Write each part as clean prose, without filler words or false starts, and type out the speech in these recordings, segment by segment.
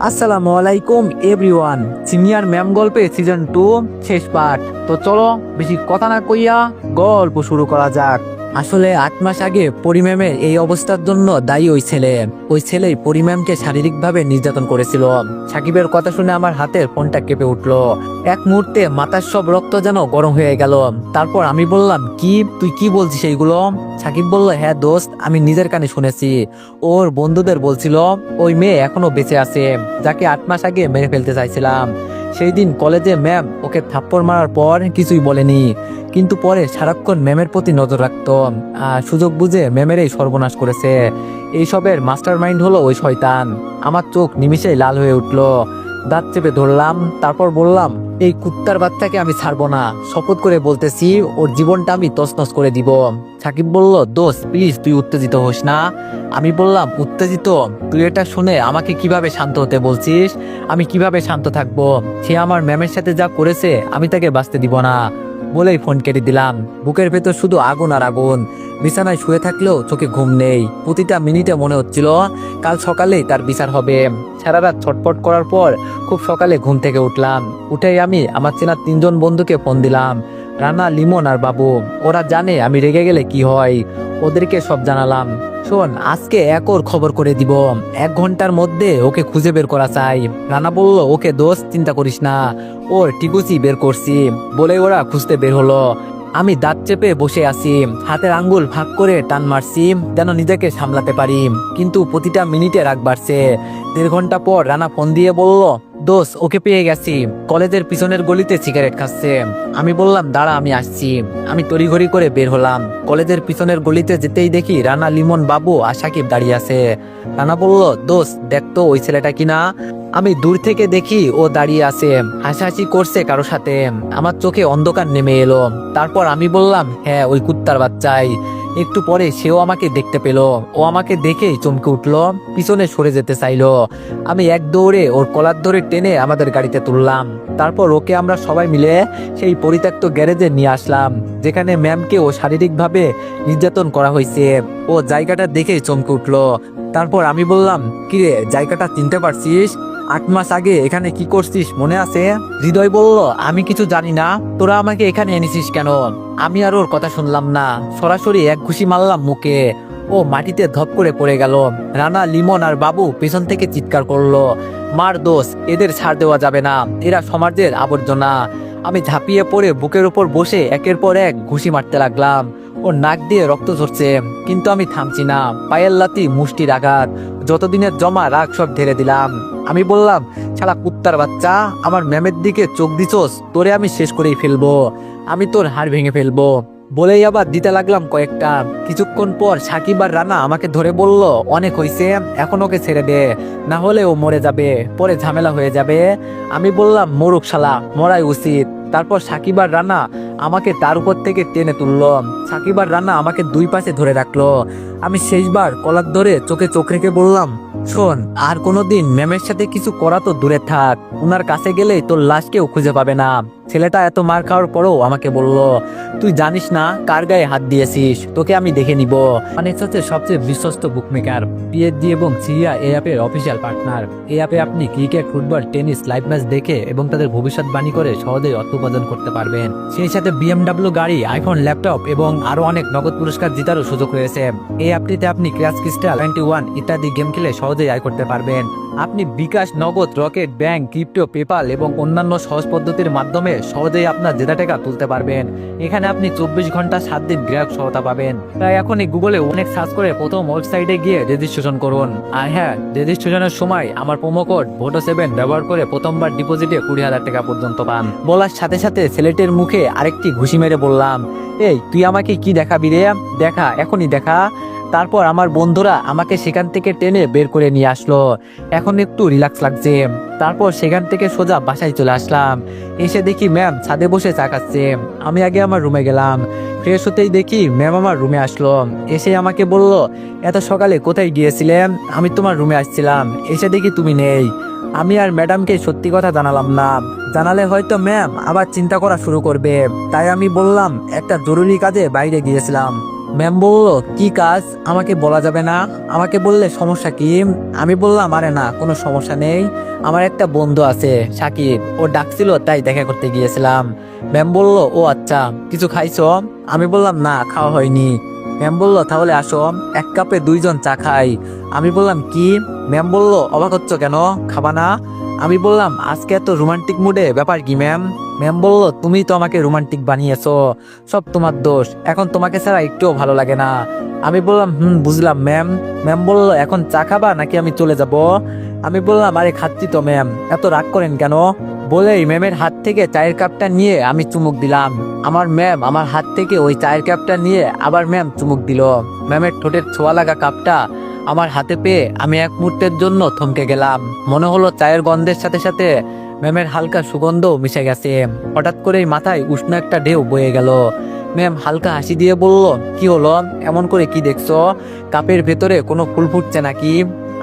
আসসালামু আলাইকুম everyone. Senior ma'am গল্পে সিজন 2 শেষ পার্ট। তো চলো বেশি কথা না কইয়া গল্প শুরু করা যাক। আসলে 8 মাস আগে পরি ম্যামের এই অবস্থার জন্য দায়ী ওই ছেলেই পরি ম্যামকে শারীরিকভাবে নির্যাতন করেছিল। সাকিবের কথা শুনে আমার হাতের ফোনটা কেঁপে উঠলো। এক মুহূর্তে মাথার সব রক্ত যেন গরম হয়ে গেল। তারপর আমি বললাম, কি তুই কি বলছিস এইগুলো? সাকিব বলল, হ্যাঁ দোস্ত, আমি নিজের কানে শুনেছি। ওর বন্ধুদের বলছিল ওই মেয়ে এখনো বেঁচে আছে, যাকে 8 মাস আগে মেরে ফেলতে চাইছিলাম। সেই দিন কলেজে ম্যাম ওকে থাপ্পড় মারার পর কিছুই বলেনি, কিন্তু পরে সারাক্ষণ ম্যামের প্রতি নজর রাখতো। সুযোগ বুঝে ম্যামের এই সর্বনাশ করেছে। এইসবের মাস্টার মাইন্ড হলো ওই শয়তান। আমার চোখ নিমিষেই লাল হয়ে উঠলো। দাঁত চেপে ধরলাম, তারপর বললাম, এই কুত্তার বাচ্চাকে আমি ছাড়বো না। শপথ করে বলতেছি, ওর জীবনটা আমি তছনছ করে দিব। সাকিব বলল, দোস্ত প্লিজ তুই উত্তেজিত হোস না। আমি বললাম, উত্তেজিত? তুই এটা শুনে আমাকে কিভাবে শান্ত হতে বলছিস? আমি কিভাবে শান্ত থাকবো? সে আমার ম্যামের সাথে যা করেছে আমি তাকে বাঁচতে দিব না বলেই ফোন কেটে দিলাম। বুকের ভেতর শুধু আগুন আর আগুন। বিছানায় শুয়ে থাকলেও চোখে ঘুম নেই। প্রতিটা মিনিটে মনে হচ্ছিল কাল সকালেই তার বিচার হবে। সারা রাত ছটফট করার পর খুব সকালে ঘুম থেকে উঠলাম। উঠেই আমি আমার চেনা 3জন বন্ধুকে ফোন দিলাম, রানা, লিমন আর বাবু। ওরা জানে আমি রেগে গেলে কি হয়। ওদেরকে সব জানালাম, শোন, আজকে ওর খবর করে দিব। 1 ঘন্টার মধ্যে ওকে খুঁজে বের করা চাই। রানা বলল, ওকে দোস্ত, চিন্তা করিস না, ওর ঠিকুচি বের করছি বলে ওরা খুঁজতে বের হলো। আমি দাঁত চেপে বসে আছি, হাতের আঙ্গুল ভাগ করে টান মারছি যেন নিজেকে সামলাতে পারি, কিন্তু প্রতিটা মিনিটে রাগ বাড়ছে। 1.5 ঘন্টা পর রানা ফোন দিয়ে বলল, দোস্ত ওকে পেয়ে গেছি, কলেজের পিছনের গলিতে সিগারেট খাচ্ছে। আমি বললাম, দাঁড়া আমি আসছি। আমি তড়িঘড়ি করে বের হলাম। কলেজের পিছনের গলিতে যেতেই দেখি রানা, লিমন, বাবু আর সাকিব দাঁড়িয়ে আছে। রানা বলল, দোস্ত দেখতো ওই ছেলেটা কিনা। আমি দূর থেকে দেখি ও দাঁড়িয়ে আছে, হাসাহাসি করছে কারো সাথে। আমার চোখে অন্ধকার নেমে এলো। তারপর আমি বললাম, হ্যাঁ ওই কুত্তার বাচ্চাই। একটু পরে সেও আমাকে দেখতে পেল। ও আমাকে দেখেই চমকে উঠলো, পিছনে সরে যেতে চাইলো। আমি এক দৌড়ে ওর কলার ধরে টেনে আমাদের গাড়িতে তুললাম। তারপর ওকে আমরা সবাই মিলে সেই পরিত্যক্ত গ্যারেজে নিয়ে আসলাম, যেখানে ম্যামকে ও শারীরিকভাবে নির্যাতন করা হয়েছে। ও জায়গাটা দেখেই চমকে উঠলো। তারপর আমি বললাম, কিরে জায়গাটা চিনতে পারছিস? 8 মাস আগে এখানে কি করছিস মনে আছে? হৃদয় বলল, আমি কিছু জানি না, তোরা আমাকে এখানে এনেছিস কেন? আমি আর ওর কথা শুনলাম না, সরাসরি এক ঘুষি মারলাম মুখে। ও মাটিতে ধপ করে পড়ে গেল। রানা, লিমন আর বাবু পেছন থেকে চিৎকার করলো, মার দোষ, এদের ছাড় দেওয়া যাবে না, এরা সমাজের আবর্জনা। আমি ঝাঁপিয়ে পড়ে বুকের উপর বসে একের পর এক ঘুষি মারতে লাগলাম। ওর নাক দিয়ে রক্ত ঝরছে, কিন্তু আমি থামছি না। পায়ের লাথি, মুষ্টির আঘাত, যতদিনের জমা রাগ সব ঢেলে দিলাম। আমি বললাম, শালা কুত্তার বাচ্চা, আমার ম্যামের দিকে চোখ দিছোস, তোরে আমি শেষ করেই ফেলবো, আমি তোর হাড় ভেঙে ফেলবো বলেই আবার দিতে লাগলাম কয়েকটা। কিছুক্ষণ পর সাকিব আর রানা আমাকে ধরে বলল, অনেক হয়েছে, এখন ওকে ছেড়ে দে, না হলে ও মরে যাবে, পরে ঝামেলা হয়ে যাবে। আমি বললাম, মরুক শালা, মরাই উচিত। তারপর সাকিব আর রানা আমাকে তার উপর থেকে টেনে তুললো। সাকিব আর রানা আমাকে 2 পাশে ধরে রাখলো। আমি শেষবার কলার ধরে চোখে চোখ রেখে বললাম, শোন, আর কোনোদিন ম্যামের সাথে কিছু করা তো দূরে থাক, উনার কাছে গেলেই তোর লাশ কেউ খুঁজে পাবে না। ছেলেটা এত মার খাওয়ার পরও আমাকে বলল, তুই জানিস না কার গায়ে হাত দিয়েছিস, তোকে আমি দেখে নিব। অনেক হচ্ছে সবচেয়ে বিশ্বস্ত বুকমেকার, পিএসজি এবং সিরিয়া এই অ্যাপের অফিসিয়াল পার্টনার। এই অ্যাপে আপনি cricket, football, tennis live match দেখে এবং তাদের ভবিষ্যৎবাণী করে সহজেই অর্থ উপার্জন করতে পারবেন। সেই সাথে বিএমডব্লিউ গাড়ি, আইফোন, ল্যাপটপ এবং আরো অনেক নগদ পুরস্কার জেতারও সুযোগ রয়েছে। এই অ্যাপটিতে আপনি ক্র্যাশ ক্রিস্টাল, 21 ইত্যাদি গেম খেলে সহজেই আয় করতে পারবেন। আপনি বিকাশ, নগদ, রকেট, ব্যাংক, ক্রিপ্টো, পেপাল এবং অন্যান্য সহজ পদ্ধতির মাধ্যমে সহজেই আপনার জেতা টাকা তুলতে পারবেন। এখানে আপনি 24 ঘন্টা 7 দিন গ্রাহক সহায়তা পাবেন। তাই এখনই গুগলে অনেক সার্চ করে প্রথম ওয়েবসাইটে গিয়ে রেজিস্ট্রেশন করুন। আর হ্যাঁ, রেজিস্ট্রেশনের সময় আমার প্রোমো কোড VOTO7 ব্যবহার করে প্রথমবার ডিপোজিটে 20,000 টাকা পর্যন্ত পান। বলার সাথে সাথে ছেলেটির মুখে আরেকটি ঘুষি মেরে বললাম, এই তুই আমাকে কি দেখাবি রে? দেখা, এখনই দেখা। তারপর আমার বন্ধুরা আমাকে সেখান থেকে টেনে বের করে নিয়ে আসলো। এখন একটু রিল্যাক্স লাগছে। তারপর সেখান থেকে সোজা বাসায় চলে আসলাম। এসে দেখি ম্যাম ছাদে বসে চা খাচ্ছে। আমি আগে আমার রুমে গেলাম। ফ্রেশ হতেই দেখি ম্যাম আমার রুমে আসলো। এসে আমাকে বলল, এত সকালে কোথায় গিয়েছিলেন? আমি তোমার রুমে আসছিলাম, এসে দেখি তুমি নেই। আমি আর ম্যাডামকে সত্যি কথা জানালাম না, জানালে হয়তো ম্যাম আবার চিন্তা করা শুরু করবে। তাই আমি বললাম, একটা জরুরি কাজে বাইরে গিয়েছিলাম। ম্যাম বলল, কি কাজ আমাকে বলা যাবে না? আমাকে বললে সমস্যা কি? আমি বললাম, আরে না, কোনো সমস্যা নেই, আমার একটা বন্ধু আছে সাকিব, ও ডাকছিল তাই দেখা করতে গিয়েছিলাম। ম্যাম বলল, ও আচ্ছা, কিছু খাইছো? আমি বললাম, না, খাওয়া হয়নি। ম্যাম বলল, তাহলে আসো, এক কাপে দুইজন চা খাই। আমি বললাম, কি? ম্যাম বলল, অবাক হচ্ছ কেন, খাবা না? আমি বললাম, আজকে এত রোমান্টিক মুডে, ব্যাপার কি ম্যাম? ম্যাম বলল, তুমি তো আমাকে রোমান্টিক বানিয়েছো, সব তোমার দোষ, এখন তোমাকে ছাড়া একটুও ভালো লাগে না। আমি বললাম, বুঝলাম ম্যাম। ম্যাম বলল, এখন চা খাবা নাকি আমি চলে যাব? আমি বললাম, আরে খাচ্ছি তো ম্যাম, এত রাগ করেন কেন? বলেই ম্যামের হাত থেকে চায়ের কাপটা নিয়ে আমি চুমুক দিলাম। আমার ম্যাম আমার হাত থেকে ওই চায়ের কাপটা নিয়ে আবার ম্যাম চুমুক দিল। ম্যামের ঠোঁটের ছোঁয়া লাগা কাপটা আমার হাতে পেয়ে আমি এক মুহূর্তের জন্য থমকে গেলাম। মনে হলো চায়ের গন্ধের সাথে সাথে ম্যামের হালকা সুগন্ধও মিশে গেছে। হঠাৎ করেই মাথায় উষ্ণ একটা ঢেউ বয়ে গেল। ম্যাম হালকা হাসি দিয়ে বলল, কি হলো, এমন করে কি দেখছো? কাপের ভেতরে কোনো ফুল ফুটছে নাকি?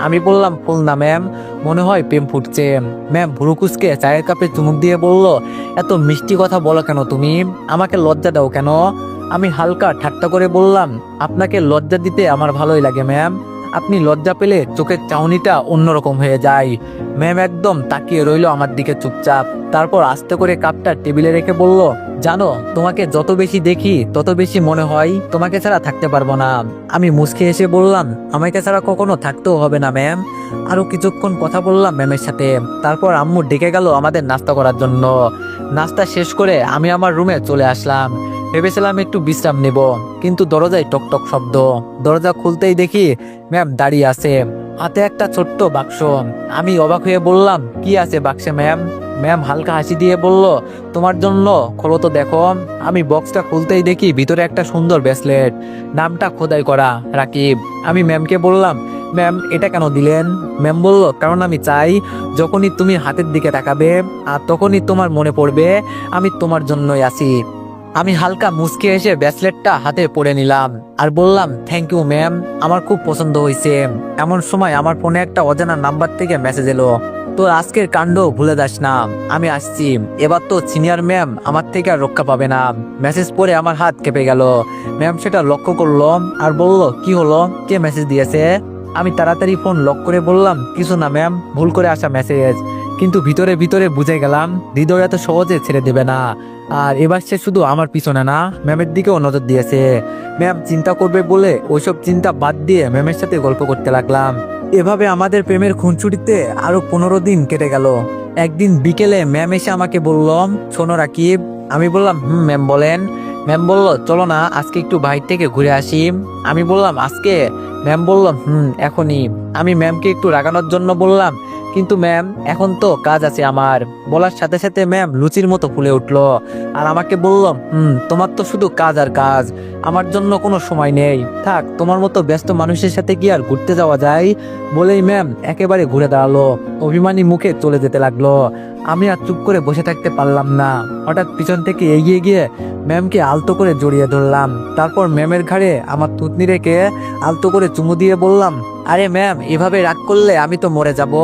আমি বললাম, ফুল না ম্যাম, মনে হয় প্রেম ফুটছে। ম্যাম ভুরুকুসকে চায়ের কাপে চুমুক দিয়ে বলল, এত মিষ্টি কথা বলো কেন তুমি? আমাকে লজ্জা দাও কেন? আমি হালকা ঠাট্টা করে বললাম, আপনাকে লজ্জা দিতে আমার ভালোই লাগে ম্যাম, আপনি লজ্জা পেলে চোখের চাউনিটা অন্যরকম হয়ে যায়। ম্যাম একদম তাকিয়ে রইল আমার দিকে চুপচাপ, তারপর আস্তে করে কাপটা টেবিলে রেখে বলল, জানো, তোমাকে যত বেশি দেখি তত বেশি মনে হয় তোমাকে ছাড়া থাকতে পারবো না। আমি মুচকি এসে বললাম, আমাকে ছাড়া কখনো থাকতেও হবে না ম্যাম। আরো কিছুক্ষণ কথা বললাম ম্যামের সাথে, তারপর আম্মু ডেকে গেল আমাদের নাস্তা করার জন্য। নাস্তা শেষ করে আমি আমার রুমে চলে আসলাম। ভেবেছিলাম একটু বিশ্রাম নেব, কিন্তু দরজায় টকটক শব্দ। দরজা খুলতেই দেখি ম্যাম দাঁড়িয়ে আছে, হাতে একটা ছোট্ট বাক্স। আমি অবাক হয়ে বললাম, কি আছে বাক্সে ম্যাম? ম্যাম হালকা হাসি দিয়ে বলল, তোমার জন্য, খোলো তো দেখো। আমি বক্সটা খুলতেই দেখি ভিতরে একটা সুন্দর ব্রেসলেট, নামটা খোদাই করা, রাকিব। আমি ম্যামকে বললাম, ম্যাম এটা কেন দিলেন? ম্যাম বলল, কারণ আমি চাই যখনই তুমি হাতের দিকে তাকাবে আর তখনই তোমার মনে পড়বে আমি তোমার জন্যই আছি। আমি হালকা মুচকে এসে ব্রেসলেটটা হাতে পরে নিলাম আর বললাম, থ্যাংক ইউ ম্যাম, আমার খুব পছন্দ হয়েছে। এমন সময় আমার ফোনে একটা অজানা নাম্বার থেকে মেসেজ এলো, তোর আজকের কাণ্ড ভুলে যাস না, আমি আসছি, এবার তো সিনিয়র ম্যাম আমার থেকে আর রক্ষা পাবে না। মেসেজ পড়ে আমার হাত কেঁপে গেল। ম্যাম সেটা লক্ষ্য করলো আর বলল, কি হলো, কে মেসেজ দিয়েছে? আমি তাড়াতাড়ি ফোন লক করে বললাম, কিছু না ম্যাম, ভুল করে আসা মেসেজ। কিন্তু ভিতরে ভিতরে বুঝে গেলাম হৃদয় এত সহজে ছেড়ে দেবে না। আর এবার সে শুধু আমার পিছনে না, ম্যামের দিকেও নজর দিয়েছে। ম্যাম চিন্তা করবে বলে ওইসব চিন্তা বাদ দিয়ে ম্যামের সাথে গল্প করতে লাগলাম। এভাবে আমাদের প্রেমের খুনসুটিতে আরো 15 দিন কেটে গেল। একদিন বিকেলে ম্যাম এসে আমাকে বলল, শোনো রাকিব। আমি বললাম, ম্যাম বলেন। ম্যাম বলল, চলো না আজকে একটু বাইরে থেকে ঘুরে আসি। আমি বললাম, আজকে? ম্যাম বলল, এখনই। আমি ম্যামকে একটু রাগানোর জন্য বললাম, কিন্তু ম্যাম এখন তো কাজ আছে আমার। বলার সাথে সাথে ম্যাম লুচির মতো ফুলে উঠলো আর আমাকে বলল, তোমার তো শুধু কাজ আর কাজ, আমার জন্য কোনো সময় নেই, থাক, তোমার মতো ব্যস্ত মানুষের সাথে কি আর ঘুরতে যাওয়া যায়? বলেই ম্যাম একেবারে ঘুরে দাঁড়ালো, অভিমানী মুখে চলে যেতে লাগলো। আমি আর চুপ করে বসে থাকতে পারলাম না। হঠাৎ পিছন থেকে এগিয়ে গিয়ে ম্যামকে আলতো করে জড়িয়ে ধরলাম। তারপর ম্যামের ঘাড়ে আমার থুতনি রেখে আলতো করে চুমু দিয়ে বললাম, আরে ম্যাম, এভাবে রাগ করলে আমি তো মরে যাব।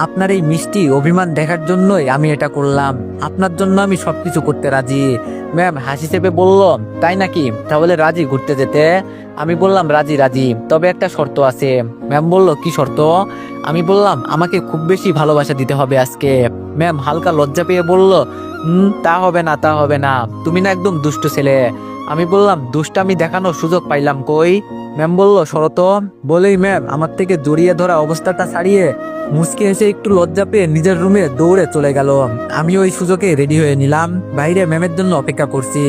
আপনার এই মিষ্টি অভিমান দেখার জন্যই আমি এটা করলাম, আপনার জন্য আমি সবকিছু করতে রাজি। ম্যাম হাসি চেপে বলল, তাই নাকি, তাহলে রাজি ঘুরতে যেতে? আমি বললাম, রাজি রাজি, তবে একটা শর্ত আছে। ম্যাম বলল, কি শর্ত? আমি বললাম, আমাকে খুব বেশি ভালোবাসা দিতে হবে আজকে। ম্যাম হালকা লজ্জা পেয়ে বলল, তা হবে না, তা হবে না, তুমি না একদম দুষ্ট ছেলে। আমি বললাম, দুষ্টামি দেখানোর সুযোগ পাইলাম কই? ম্যাম বলল, শরত। বলেই ম্যাম আমার থেকে জড়িয়ে ধরা অবস্থাটা ছাড়িয়ে মুচকে এসে একটু লজ্জা পেয়ে নিজের রুমে দৌড়ে চলে গেল। আমি ওই সুযোগে রেডি হয়ে নিলাম, বাইরে ম্যামের জন্য অপেক্ষা করছি।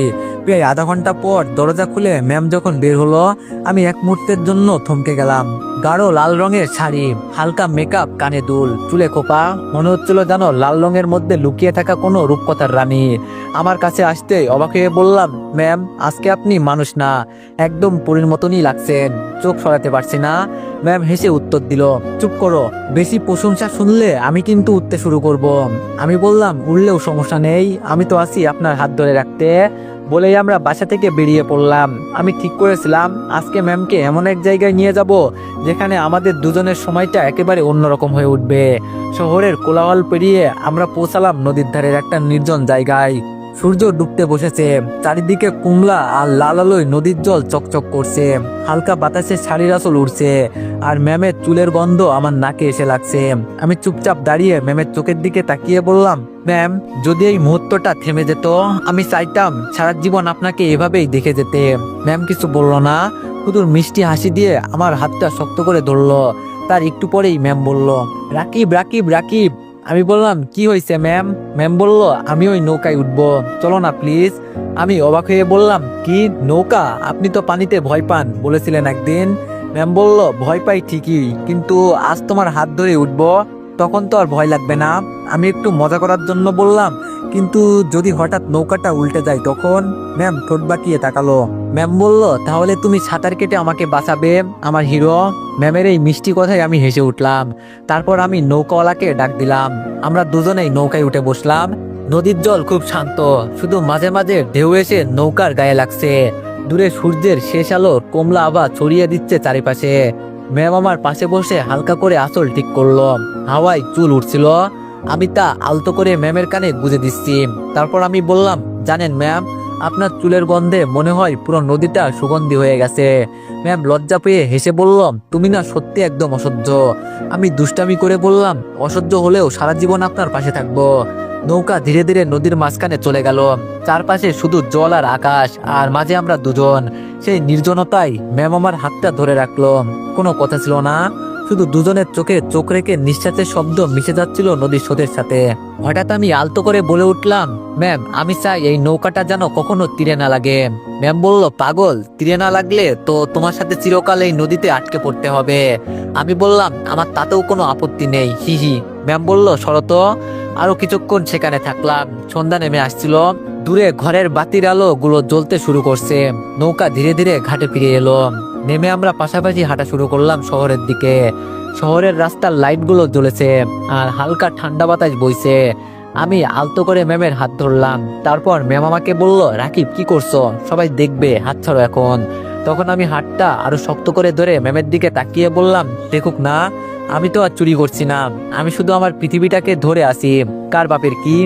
প্রায় আধা ঘন্টা পর দরজা খুলে ম্যাম যখন বের হলো, আমি এক মুহূর্তের জন্য থমকে গেলাম। গাঢ় লাল রঙের শাড়ি, হালকা মেকআপ, কানে দুল, চুলে খোপা, মনে হচ্ছিল জানো লাল রঙের মধ্যে লুকিয়ে থাকা কোনো রূপকথার রানী। আমার কাছে আসতে অবাক হয়ে বললাম, ম্যাম আজকে আপনি মানুষ না, একদম পরীর মতনই লাগছেন, চোখ সরাতে পারছি না। ম্যাম হেসে উত্তর দিল, চুপ করো, বেশি প্রশংসা শুনলে আমি কিন্তু উঠতে শুরু করব। আমি বললাম, উঠলেও সমস্যা নেই, আমি তো আছি আপনার হাত ধরে রাখতে। বলেই আমরা বাসা থেকে বেরিয়ে পড়লাম। আমি ঠিক করেছিলাম আজকে ম্যামকে এমন এক জায়গায় নিয়ে যাব যেখানে আমাদের দুজনের সময়টা একেবারে অন্যরকম হয়ে উঠবে। শহরের কোলাহল পেরিয়ে আমরা পৌঁছালাম নদীর ধারের একটা নির্জন জায়গায়। সূর্য ডুবতে বসেছে, চারিদিকে কুমলা আর লাল আলোয় নদীর জল চকচক করছে। হালকা বাতাসে শাড়ির আঁচল উড়ছে, আর ম্যামের চুলের গন্ধ আমার নাকে এসে লাগছে। আমি চুপচাপ দাঁড়িয়ে ম্যামের চোখের দিকে তাকিয়ে বললাম, ম্যাম, যদি এই মুহূর্তটা থেমে যেত, আমি চাইতাম সারা জীবন আপনাকে এভাবেই দেখে যেতে। ম্যাম কিছু বলল না, শুধু মিষ্টি হাসি দিয়ে আমার হাতটা শক্ত করে ধরলো। তার একটু পরেই ম্যাম বলল, রাকিব রাকিব রাকিব। আমি বললাম, কি হয়েছে ম্যাম? ম্যাম বলল, আমি ওই নৌকায় উঠবো, চলো না প্লিজ। আমি অবাক হয়ে বললাম, কি নৌকা? আপনি তো পানিতে ভয় পান বলেছিলেন একদিন। ম্যাম বলল, ভয় পাই ঠিকই, কিন্তু আজ তোমার হাত ধরে উঠবো, তখন তো আর ভয় লাগবে না। আমি একটু মজা করার জন্য বললাম, কিন্তু যদি হঠাৎ নৌকাটা উল্টে যায় তখন? ম্যাম ঠোঁট বাঁকিয়ে তাকালো। ম্যাম বলল, তাহলে তুমি সাঁতার কেটে আমাকে বাঁচাবে, আমার হিরো। ম্যামের এই মিষ্টি কথায় আমি হেসে উঠলাম। তারপর আমি নৌকাওয়ালাকে ডাক দিলাম। আমরা দুজনেই নৌকায় উঠে বসলাম। নদীর জল খুব শান্ত, শুধু মাঝে মাঝে ঢেউ এসে নৌকার গায়ে লাগছে। দূরে সূর্যের শেষ আলো কমলা আভা ছড়িয়ে দিচ্ছে চারিপাশে। ম্যাম আমার পাশে বসে হালকা করে আঁচল ঠিক করলো। হাওয়ায় চুল উঠছিল, আমি তা আলতো করে ম্যামের কানে গুঁজে দিচ্ছি। তারপর আমি বললাম, জানেন ম্যাম, আপনার চুলের গন্ধে মনে হয় পুরো নদীটা সুগন্ধি হয়ে গেছে। ম্যাম লজ্জা পেয়ে হেসে বলল, তুমি না সত্যি একদম অসহ্য। আমি দুষ্টামি করে বললাম, অসহ্য হলেও সারা জীবন আপনার পাশে থাকবো। নৌকা ধীরে ধীরে নদীর মাঝখানে চলে গেল। চারপাশে শুধু জল আর আকাশ, আর মাঝে আমরা দুজন। সেই নির্জনতায় ম্যাম আমার হাতটা ধরে রাখলো। কোনো কথা ছিল না, শুধু দুজনের চোখে চোখ রেখে নিঃশ্বাসের শব্দ মিশে যাচ্ছিল নদীর স্রোতের সাথে। হঠাৎ আমি আলতো করে বলে উঠলাম, ম্যাম, আমি চাই এই নৌকাটা যেন কখনো তীরে না লাগে। ম্যাম বলল, পাগল, তীরে না লাগলে তো তোমার সাথে চিরকাল এই নদীতে আটকে পড়তে হবে। আমি বললাম, আমার তাতেও কোনো আপত্তি নেই, হি হি। ম্যাম বলল, শরত। আরো কিছুক্ষণ সেখানে থাকলাম। সন্ধ্যা নেমে আসছিল, দূরে ঘরের বাতির আলো গুলো জ্বলতে শুরু করছে। নৌকা ধীরে ধীরে ঘাটে ফিরে এলো। নেমে আমরা পাশাপাশি হাঁটা শুরু করলাম শহরের দিকে। শহরের রাস্তার লাইটগুলো জ্বলেছে, আর হালকা ঠান্ডা বাতাস বইছে। আমি আলতো করে ম্যামের হাত ধরলাম। তারপর ম্যাম আমাকে বলল, রাকিব, কি করছো? সবাই দেখবে, হাত ছাড়ো এখন। তখন আমি হাতটা আরো শক্ত করে ধরে ম্যামের দিকে তাকিয়ে বললাম, দেখুক না, আমি তো আর চুরি করছি না, আমি শুধু আমার পৃথিবীটাকে ধরে আছি। কার বাপের কি?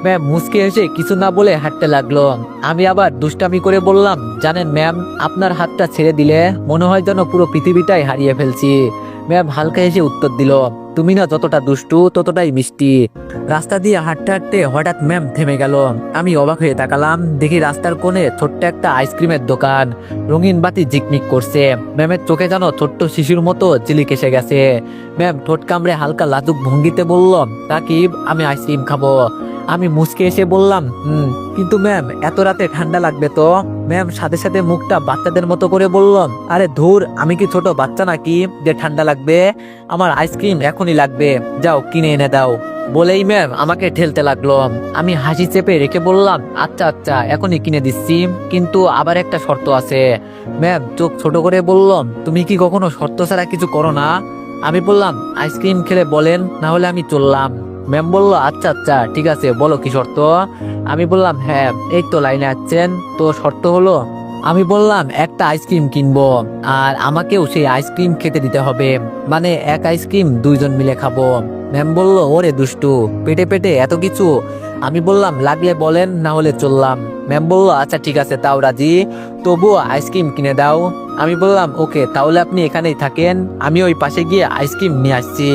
ম্যাম মুচকে এসে কিছু না বলে হাঁটতে লাগলো। আমি আবার দুষ্টামি করে বললাম, জানেন ম্যাম, আপনার হাতটা ছেড়ে দিলে মনে হয় যেন পুরো পৃথিবীটাই হারিয়ে ফেলছি। ম্যাম হালকা হেসে উত্তর দিল, তুমি না যতটা দুষ্টু ততটাই মিষ্টি। রাস্তা দিয়ে হাঁটতে হাঁটতে হঠাৎ ম্যাম থেমে গেল। আমি অবাক হয়ে তাকালাম, দেখি রাস্তার কোণে ছোট্ট একটা আইসক্রিমের দোকান। রঙিন বাতি ঝিকমিক করছে। ম্যামের চোখে যেন ছোট্ট শিশুর মতো ঝিলিক এসে গেছে। ম্যাম ঠোঁট কামড়ে হালকা লাজুক ভঙ্গিতে বলল, রাকিব, আমি আইসক্রিম খাবো। আমি মুচকে এসে বললাম, কিন্তু ম্যাম, এত রাতে ঠান্ডা লাগবে তো। ম্যাম সাথে সাথে মুখটা বাচ্চাদের মতো করে বলল, আরে ধুর, আমি কি ছোট বাচ্চা নাকি যে ঠান্ডা লাগবে? আমার আইসক্রিম এখনই লাগবে, যাও কিনে এনে দাও। বলেই ম্যাম আমাকে ঠেলতে লাগলো। আমি হাসি চেপে রেখে বললাম, আচ্ছা আচ্ছা, এখনই কিনে দিচ্ছি, কিন্তু আবার একটা শর্ত আছে। ম্যাম চোখ ছোট করে বললাম, তুমি কি কখনো শর্ত ছাড়া কিছু করো না? আমি বললাম, আইসক্রিম খেলে বলেন, না হলে আমি চললাম। ম্যাম বলল, আচ্ছা আচ্ছা, ঠিক আছে, বলো কি শর্ত? আমি বললাম, হ্যাঁ, এই তো লাইনে আছেন, তো শর্ত হলো, আমি বললাম, একটা আইসক্রিম কিনবো, আর আমাকেও সেই আইসক্রিম খেতে দিতে হবে, মানে এক আইসক্রিম দুইজন মিলে খাবো। ম্যাম বলল, ওরে দুষ্টু, পেটে পেটে এত কিছু। আমি বললাম, লাগলে বলেন, না হলে চললাম। ম্যাম বলল, আচ্ছা ঠিক আছে, তাও রাজি, তবুও আইসক্রিম কিনে দাও। আমি বললাম, ওকে, তাহলে আপনি এখানেই থাকেন, আমি ওই পাশে গিয়ে আইসক্রিম নিয়ে আসছি।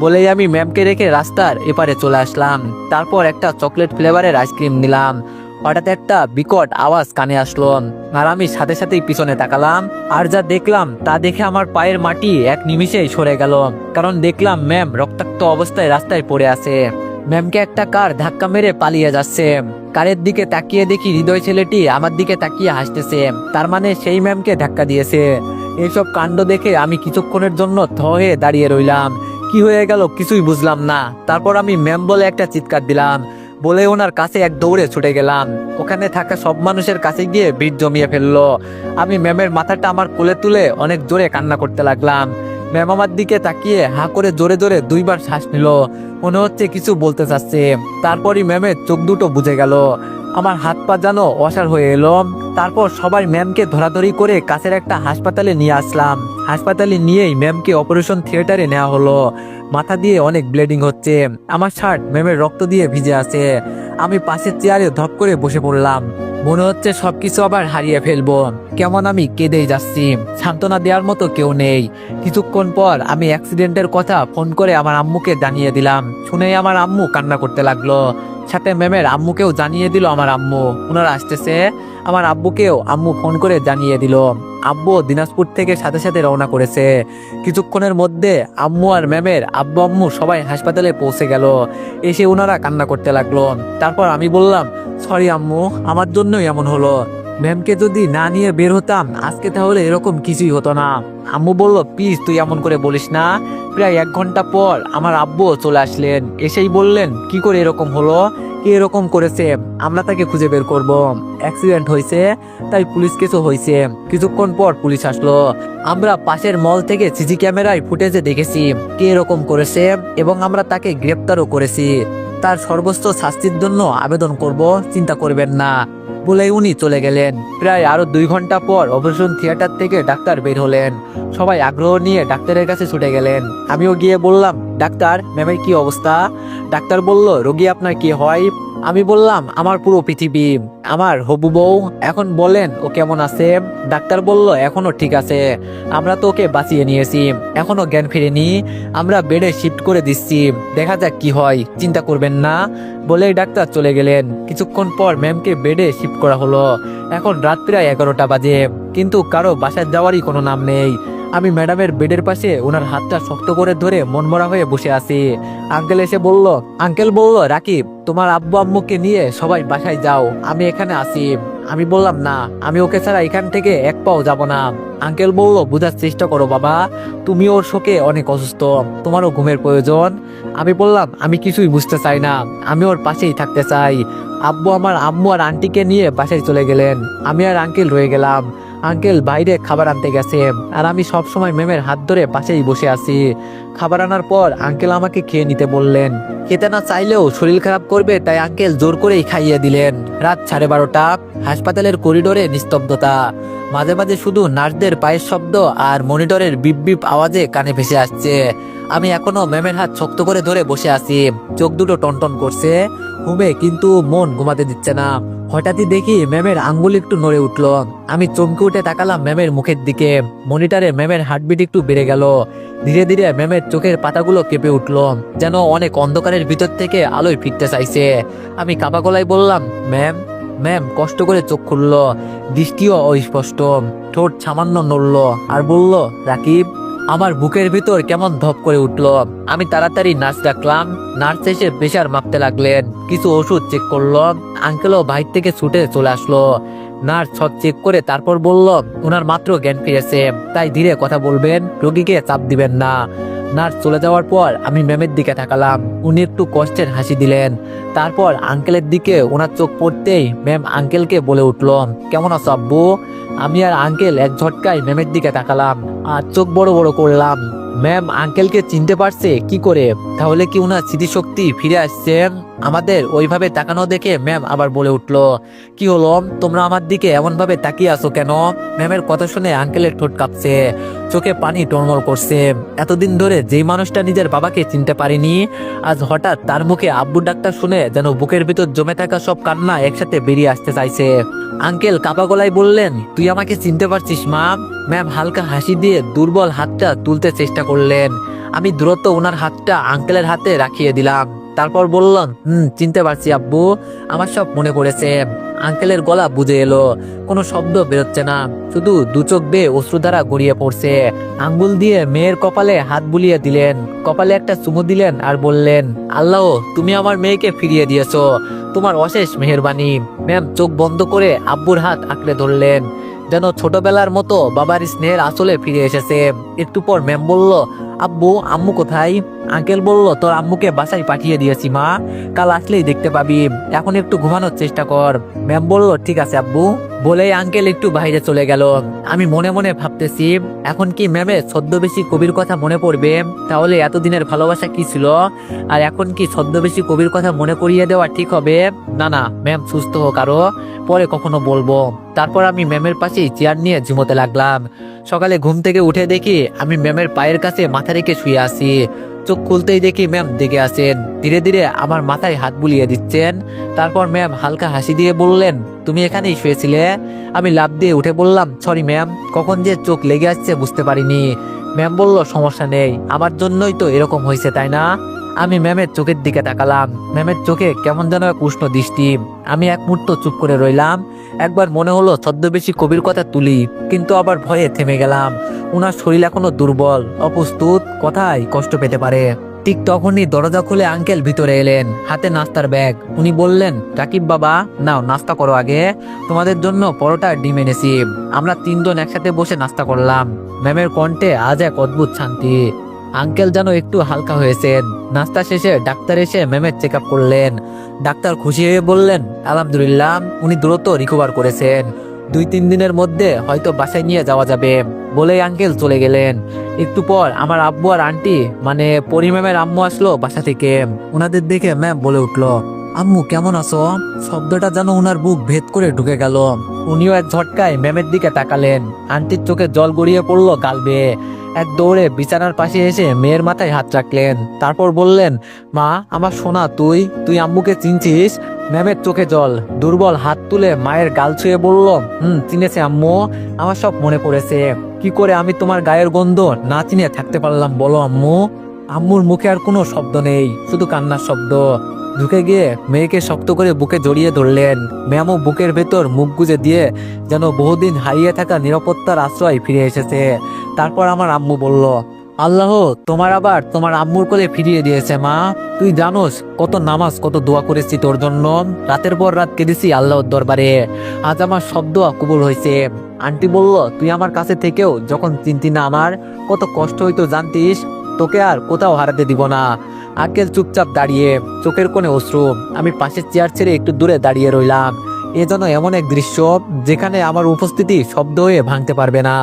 বলেই আমি ম্যামকে রেখে রাস্তার এপারে চলে আসলাম। তারপর একটা চকলেট ফ্লেভারের আইসক্রিম নিলাম। হঠাৎ একটা বিকট আওয়াজ কানে আসলো, আর আমি সাথে সাথেই পিছনে তাকালাম। আর যা দেখলাম তা দেখে আমার পায়ের মাটি এক নিমিষেই সরে গেল, কারণ দেখলাম ম্যাম রক্তাক্ত অবস্থায় রাস্তায় পড়ে আছে। ম্যামকে একটা কার ধাক্কা মেরে পালিয়ে যাচ্ছে। কারের দিকে তাকিয়ে দেখি হৃদয় ছেলেটি আমার দিকে তাকিয়ে হাসতেছে, তার মানে সেই ম্যামকে ধাক্কা দিয়েছে। এইসব কাণ্ড দেখে আমি কিছুক্ষণের জন্য থ হয়ে দাঁড়িয়ে রইলাম। কি হয়ে গেল কিছুই বুঝলাম না। তারপর আমি ম্যাম বলে একটা চিৎকার দিলাম, বলে ওনার কাছে এক দৌড়ে ছুটে গেলাম। ওখানে থাকা সব মানুষের কাছে গিয়ে ভিড় জমিয়ে ফেললো। আমি ম্যামের মাথাটা আমার কোলে তুলে অনেক জোরে কান্না করতে লাগলাম। ম্যাম আমার দিকে তাকিয়ে হা করে জোরে জোরে দুইবার শ্বাস নিল, মনে হচ্ছে কিছু বলতে চাচ্ছে। তারপরই ম্যামের চোখ দুটো বুঝে গেল। আমার হাত পা যেন অসাড় হয়ে এলো। তারপর সবাই ম্যামকে ধরাধরি করে কাছের একটা হাসপাতালে নিয়ে আসলাম। হাসপাতালে নিয়েই ম্যামকে অপারেশন থিয়েটারে নেওয়া হলো। মাথা দিয়ে অনেক ব্লিডিং হচ্ছে। আমার শার্ট ম্যামের রক্ত দিয়ে ভিজে আছে। আমি পাশের চেয়ারে ধপ করে বসে পড়লাম। মনে হচ্ছে সবকিছু আবার হারিয়ে ফেলবো। কেমন আমি কেঁদেই যাচ্ছি, সান্ত্বনা দেওয়ার মতো কেউ নেই। কিছুক্ষণ পর আমি অ্যাক্সিডেন্টের কথা ফোন করে আমার আম্মুকে জানিয়ে দিলাম। শুনেই আমার আম্মু কান্না করতে লাগলো। সাথে ম্যামের আম্মুকেও জানিয়ে দিল আমার আম্মু ওনারা আসতেছে। আমার আব্বুকেও আম্মু ফোন করে জানিয়ে দিল। আব্বু দিনাজপুর থেকে সাথে সাথে রওনা করেছে। কিছুক্ষণের মধ্যে আম্মু আর ম্যামের আব্বু আম্মু সবাই হাসপাতালে পৌঁছে গেল। এসে ওনারা কান্না করতে লাগলো। তারপর আমি বললাম, সরি আম্মু, আমার জন্যই এমন হলো। ম্যামকে যদি না নিয়ে বের হতাম আজকে তাহলে এরকম কিছুই হতো না। আম্মু বলল, প্লিজ তুই এমন করে বলিস না। প্রায় 1 ঘন্টা পর আমার আব্বু চলে আসলেন। এসেই বললেন, কি করে এরকম হলো, কে এরকম করেছে, আমরা তাকে খুঁজে বের করব। অ্যাক্সিডেন্ট হয়েছে, তাই পুলিশ কেসও হয়েছে। কিছুক্ষণ পর পুলিশ আসলো। আমরা পাশের মল থেকে সিসি ক্যামেরায় ফুটেজে দেখেছি কে এরকম করেছে এবং আমরা তাকে গ্রেপ্তারও করেছি। তার সর্বোচ্চ শাস্তির জন্য আবেদন করব, চিন্তা করবেন না বলে উনি চলে গেলেন। প্রায় আরো 2 ঘন্টা পর অপারেশন থিয়েটার থেকে ডাক্তার বের হলেন। সবাই আগ্রহ নিয়ে ডাক্তারের কাছে ছুটে গেলেন। আমিও গিয়ে বললাম, ডাক্তার, ম্যামের কি অবস্থা? ডাক্তার বলল, রোগী আপনার কি হয়? আমি বললাম, আমার পুরো পৃথিবী, আমার হবু বউ। এখন বলেন ও কেমন আছে? ডাক্তার বলল, এখনো ঠিক আছে, আমরা তো ওকে বাঁচিয়ে নিয়েছি, এখনো জ্ঞান ফিরেনি, আমরা বেডে শিফট করে দিচ্ছি, দেখা যাক কি হয়, চিন্তা করবেন না বলেই ডাক্তার চলে গেলেন। কিছুক্ষণ পর ম্যামকে বেডে শিফট করা হলো। এখন রাত প্রায় 11টা বাজে, কিন্তু কারো বাসায় যাওয়ারই কোনো নাম নেই। আমি ম্যাডামের বেডের পাশে ওনার হাতটা শক্ত করে ধরে মনমরা হয়ে বসে আছি। আঙ্কেল এসে বলল, রাকিব, তোমার আব্বু আম্মুকে নিয়ে সবাই বাসায় যাও, আমি এখানে আছি। আমি বললাম, না, আমি ওকে ছাড়া এখান থেকে এক পাও যাব না। আঙ্কেল বলল, বুঝার চেষ্টা করো বাবা, তুমি ওর শোকে অনেক অসুস্থ, তোমারও ঘুমের প্রয়োজন। আমি বললাম, আমি কিছুই বুঝতে চাই না, আমি ওর পাশেই থাকতে চাই। আব্বু আমার আম্মু আর আন্টিকে নিয়ে বাসায় চলে গেলেন। আমি আর আঙ্কেল রয়ে গেলাম। আঙ্কেল বাইরে খাবার আনতে গেছে আর আমি সব সময় ম্যামের হাত ধরে পাশেই বসে আছি। খাবার আনার পর আঙ্কেল আমাকে খেয়ে নিতে বললেন। খেতে না চাইলেও শরীর খারাপ করবে তাই আঙ্কেল জোর করেই খাইয়ে দিলেন। রাত 12:30। হাসপাতালের করিডোরে নিস্তব্ধতা। মাঝে মাঝে শুধু নার্সদের পায়ের শব্দ আর মনিটরের বিপ বিপ আওয়াজে কানে ভেসে আসছে। আমি এখনো ম্যামের হাত শক্ত করে ধরে বসে আছি। চোখ দুটো টনটন করছে ঘুমে, কিন্তু মন ঘুমাতে দিচ্ছে না। হঠাৎই দেখি ম্যামের আঙ্গুল একটু নড়ে উঠল। আমি চমকে উঠে তাকালাম ম্যামের মুখের দিকে। মনিটরে ম্যামের হার্টবিট একটু বেড়ে গেল। ধীরে ধীরে ম্যামের চোখের পাতাগুলো কেঁপে উঠল, যেন অনেক অন্ধকারের ভিতর থেকে আলোয় ফিরতে চাইছে। আমি কাপা গলায় বললাম, ম্যাম। ম্যাম কষ্ট করে চোখ খুলল, দৃষ্টিও অস্পষ্ট, ঠোঁট সামান্য নড়ল আর বলল, রাকিব। আমার বুকের ভিতর কেমন ধপ করে উঠল। আমি তাড়াতাড়ি নার্স ডাকলাম। নার্স এসে প্রেশার মাপতে লাগলেন, কিছু ওষুধ চেক করলো। আঙ্কেলও বাইর থেকে ছুটে চলে আসলো। নার্স সব চেক করে তারপর বলল, ওনার মাত্র জ্ঞান ফিরেছে, তাই ধীরে কথা বলবেন, রোগীকে চাপ দিবেন না। নার্স চলে যাওয়ার পর আমি ম্যামের দিকে তাকালাম। উনি একটু কষ্টের হাসি দিলেন। তারপর আঙ্কেলের দিকে ওনার চোখ পড়তেই ম্যাম আঙ্কেলকে বলে উঠল, কেমন আছো আব্বু? আমি আর আঙ্কেল এক ঝটকায় ম্যামের দিকে তাকালাম আর চোখ বড় বড় করলাম। ম্যাম আঙ্কেলকে চিনতে পারছে কি করে? তাহলে কি ওনার স্মৃতিশক্তি ফিরে আসছে? আমাদের ওইভাবে তাকানো দেখে ম্যাম আবার বলে উঠল, কি হলো, তোমরা আমার দিকে এমন ভাবে তাকিয়ে আছো কেন? ম্যামের কথা শুনে আঙ্কেলের ঠোঁট কাঁপছে, চোখে পানি টলমল করছে। এতদিন ধরে যেই মানুষটা নিজের বাবাকে চিনতে পারিনি, আজ হঠাৎ তার মুখে আব্বু ডাক্তার শুনে যেন বুকের ভিতর জমে থাকা সব কান্না একসাথে বেরিয়ে আসতে চাইছে। আঙ্কেল কাপা গলায় বললেন, তুই আমাকে চিনতে পারছিস মা? ম্যাম হালকা হাসি দিয়ে দুর্বল হাতটা তুলতে চেষ্টা করলেন। আমি দ্রুত ওনার হাতটা আঙ্কেলের হাতে রাখিয়ে দিলাম। তারপর বললাম, চিনতে পারছি আব্বু, আমার সব মনে পড়েছে। আঙ্কেলের গলা বুঝে এলো, কোনো শব্দ বেরোচ্ছে না, শুধু দু চোখ বেয়ে অশ্রুধারা গড়িয়ে পড়ছে। আঙ্গুল দিয়ে মেয়ের কপালে হাত বুলিয়ে দিলেন, কপালে একটা চুমু দিলেন আর বললেন, আল্লাহ, তুমি আমার মেয়েকে ফিরিয়ে দিয়েছো, তোমার অশেষ মেহেরবানি। ম্যাম চোখ বন্ধ করে আব্বুর হাত আঁকড়ে ধরলেন, যেন ছোটবেলার মতো বাবার স্নেহের আসলে ফিরে এসেছে। একটু পর ম্যাম বলল, আব্বু আম্মু কোথায়? আঙ্কেল বলল, তোর আম্মুকে বাসায় পাঠিয়ে দিয়েছি মা, কাল আসলেই দেখতে পাবি, এখন একটু ঘুমানোর চেষ্টা কর। ম্যাম বলল, ঠিক আছে আব্বু বলেই আঙ্কেল একটু বাইরে চলে গেল। আমি মনে মনে ভাবতেছি, এখন কি ম্যামের ছদ্মবেশী কবির কথা মনে পড়বে? তাহলে এতদিনের ভালোবাসা কি ছিল? আর এখন কি ছদ্মবেশী কবির কথা মনে করিয়ে দেওয়া ঠিক হবে? না না, ম্যাম সুস্থ হোক, আরো পরে কখনো বলবো। তারপর আমি ম্যামের পাশেই চেয়ার নিয়ে ঝুমোতে লাগলাম। সকালে ঘুম থেকে উঠে দেখি আমি ম্যামের পায়ের কাছে মাথা রেখে শুয়ে আছি। চোখ খুলতেই দেখি ম্যাম দেখে আছেন। ধীরে ধীরে আমার মাথায় হাত বুলিয়ে দিচ্ছেন। তারপর ম্যাম হালকা হাসি দিয়ে বললেন, তুমি এখানেই শুয়েছিলে? আমি লাফ দিয়ে উঠে বললাম, সরি ম্যাম, কখন যে চোখ লেগে আসছে বুঝতে পারিনি। ম্যাম বলল, সমস্যা নেই, আমার জন্যই তো এরকম হয়েছে, তাই না? আমি ম্যামের চোখের দিকে তাকালাম। ম্যামের চোখে কেমন যেন এক উষ্ণ দৃষ্টি। আমি এক মুহূর্ত চুপ করে রইলাম। একবার মনে হলো ছদ্মবেশী কবির কথা তুলি, কিন্তু আবার ভয়ে থেমে গেলাম। উনার শরীর এখনো দুর্বল, অপ্রস্তুত, কথায় কষ্ট পেতে পারে। ঠিক তখনই দরজা খুলে আঙ্কেল ভিতরে এলেন, হাতে নাস্তার ব্যাগ। উনি বললেন, রাকিব বাবা, নাও নাস্তা করো আগে, তোমাদের জন্য পরোটা আর ডিম এনেছি। আমরা তিনজন একসাথে বসে নাস্তা করলাম। ম্যামের কণ্ঠে আজ এক অদ্ভুত শান্তি। আঙ্কেল যেন একটু হালকা হয়েছেন। নাস্তা শেষে ডাক্তার এসে ম্যামের চেক আপ করলেন। ডাক্তার খুশি হয়ে বললেন, আলহামদুলিল্লাহ, উনি দ্রুত রিকভার করেছেন। 2-3 দিনের মধ্যে হয়তো বাসায় নিয়ে যাওয়া যাবে, বলেই আঙ্কেল চলে গেলেন। একটু পর আমার আব্বু আর আন্টি, মানে পরি ম্যামের আম্মু আসলো বাসা থেকে। ওনাদের দেখে ম্যাম বলে উঠলো, আম্মু কেমন আছো? শব্দটা যেন উনার বুক ভেদ করে ঢুকে গেল। উনিও এক ঝটকায় ম্যামের দিকে তাকালেন। আন্টির চোখে জল গড়িয়ে পড়লো গাল বেয়ে। এক দৌড়ে বিছানার পাশে এসে মেয়ের মাথায় হাত রাখলেন। তারপর বললেন, মা, আমার সোনা, তুই তুই আম্মুকে চিনছিস? ম্যামের চোখে জল। দুর্বল হাত তুলে মায়ের গাল ছুঁয়ে বলল, চিনেছে আম্মু, আমার সব মনে পড়েছে। কি করে আমি তোমার গায়ের গন্ধ না চিনে থাকতে পারলাম বলো আম্মু? আম্মুর মুখে আর কোনো শব্দ নেই, শুধু কান্নার শব্দ। ঢুকে গিয়ে মেয়েকে শক্ত করে বুকে জড়িয়ে ধরলেন। ম্যামও বুকের ভেতর মুখ গুজে দিয়ে যেন বহুদিন হারিয়ে থাকা নিরাপত্তার আশ্রয় ফিরে এসেছে। তারপর আমার আম্মু বলল, আল্লাহ তোমার আবার তোমার আম্মুর কোলে ফিরিয়ে দিয়েছে মা। তুই জানোস কত নামাজ, কত দোয়া করেছি তোর জন্য, রাতের পর রাত কেঁদেছি আল্লাহর দরবারে। আজ আমার সব দোয়া কবুল হয়েছে। আন্টি বলল, তুই আমার কাছে থেকেও যখন চিনতি না আমার কত কষ্ট হইতো জানতিস? তোকে আর কোথাও হারাতে দিব না। আঙ্কেল চুপচাপ দাঁড়িয়ে, চোখের কোণে অশ্রু। আমি পাশের চেয়ার ছেড়ে একটু দূরে দাঁড়িয়ে রইলাম। এ যেন এমন এক দৃশ্য যেখানে আমার উপস্থিতি শব্দ হয়ে ভাঙতে পারবে না।